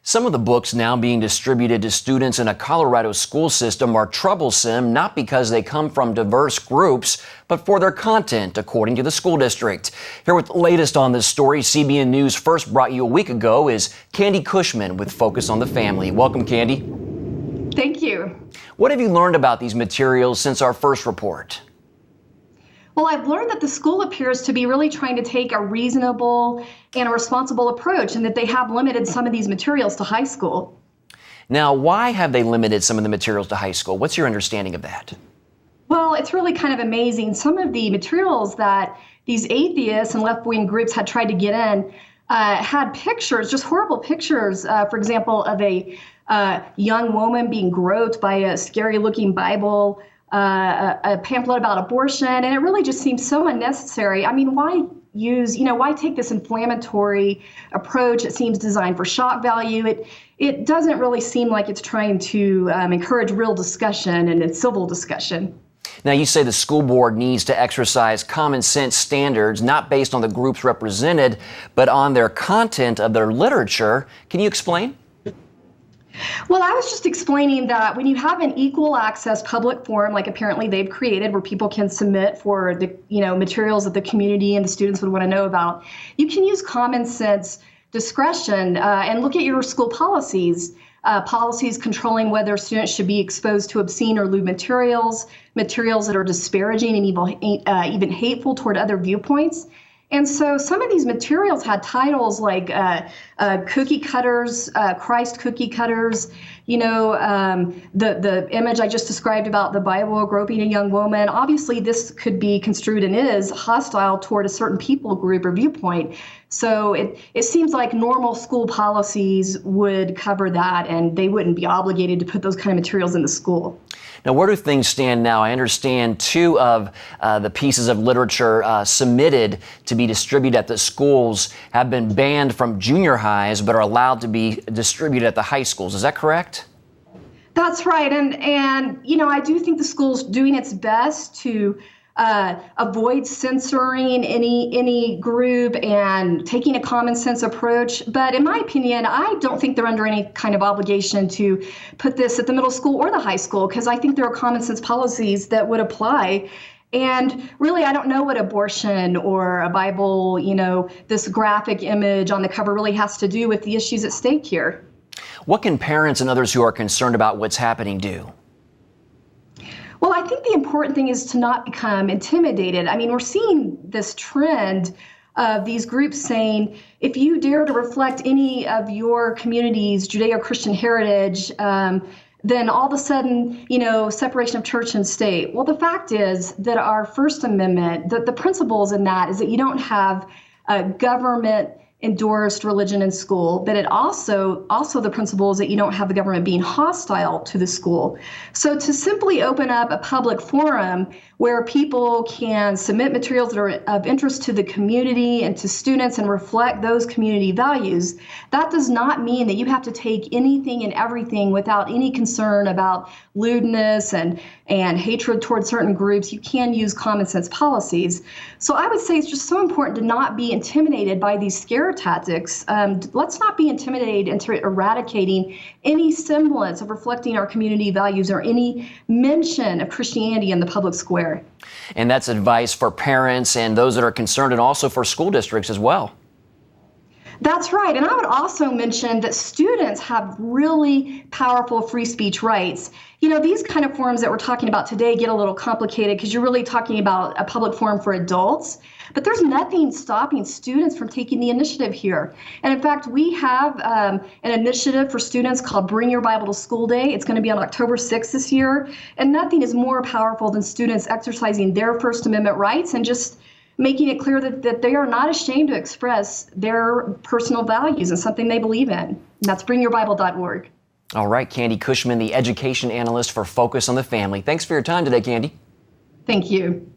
Some of the books now being distributed to students in a Colorado school system are troublesome, not because they come from diverse groups, but for their content, according to the school district. Here with the latest on this story, CBN News first brought you a week ago, is Candy Cushman with Focus on the Family. Welcome, Candy. Thank you. What have you learned about these materials since our first report? Well, I've learned that the school appears to be really trying to take a reasonable and a responsible approach, and that they have limited some of these materials to high school. Now, why have they limited some of the materials to high school? What's your understanding of that? Well, it's really kind of amazing. Some of the materials that these atheists and left-wing groups had tried to get in had pictures, just horrible pictures, for example, of a young woman being groped by a scary-looking Bible, a pamphlet about abortion, and it really just seems so unnecessary. I mean, why take this inflammatory approach? It seems designed for shock value. It doesn't really seem like it's trying to encourage real discussion and a civil discussion. Now, you say the school board needs to exercise common sense standards, not based on the groups represented, but on their content of their literature. Can you explain? Well, I was just explaining that when you have an equal access public forum, like apparently they've created, where people can submit for the materials that the community and the students would want to know about, you can use common sense discretion and look at your school policies. Policies controlling whether students should be exposed to obscene or lewd materials that are disparaging and even hateful toward other viewpoints. And so some of these materials had titles like cookie cutters, Christ cookie cutters, the image I just described about the Bible groping a young woman. Obviously, this could be construed and is hostile toward a certain people group or viewpoint. So it seems like normal school policies would cover that, and they wouldn't be obligated to put those kind of materials in the school. Now, where do things stand now? I understand two of the pieces of literature submitted to be distributed at the schools have been banned from junior highs, but are allowed to be distributed at the high schools. Is that correct? That's right. And I do think the school's doing its best to avoid censoring any group and taking a common sense approach. But in my opinion, I don't think they're under any kind of obligation to put this at the middle school or the high school, because I think there are common sense policies that would apply. And really, I don't know what abortion or a Bible, this graphic image on the cover really has to do with the issues at stake here. What can parents and others who are concerned about what's happening do? Well, I think the important thing is to not become intimidated. I mean, we're seeing this trend of these groups saying, if you dare to reflect any of your community's Judeo-Christian heritage, then all of a sudden, separation of church and state. Well, the fact is that our First Amendment, the principles in that is that you don't have government endorsed religion in school, but it also the principle is that you don't have the government being hostile to the school. So to simply open up a public forum where people can submit materials that are of interest to the community and to students and reflect those community values, that does not mean that you have to take anything and everything without any concern about lewdness and hatred towards certain groups. You can use common sense policies. So I would say it's just so important to not be intimidated by these scare tactics. Let's not be intimidated into eradicating any semblance of reflecting our community values or any mention of Christianity in the public square. And that's advice for parents and those that are concerned, and also for school districts as well. That's right. And I would also mention that students have really powerful free speech rights. These kind of forums that we're talking about today get a little complicated because you're really talking about a public forum for adults. But there's nothing stopping students from taking the initiative here. And in fact, we have an initiative for students called Bring Your Bible to School Day. It's going to be on October 6th this year. And nothing is more powerful than students exercising their First Amendment rights and just making it clear that they are not ashamed to express their personal values and something they believe in. And that's bringyourbible.org. All right, Candy Cushman, the education analyst for Focus on the Family. Thanks for your time today, Candy. Thank you.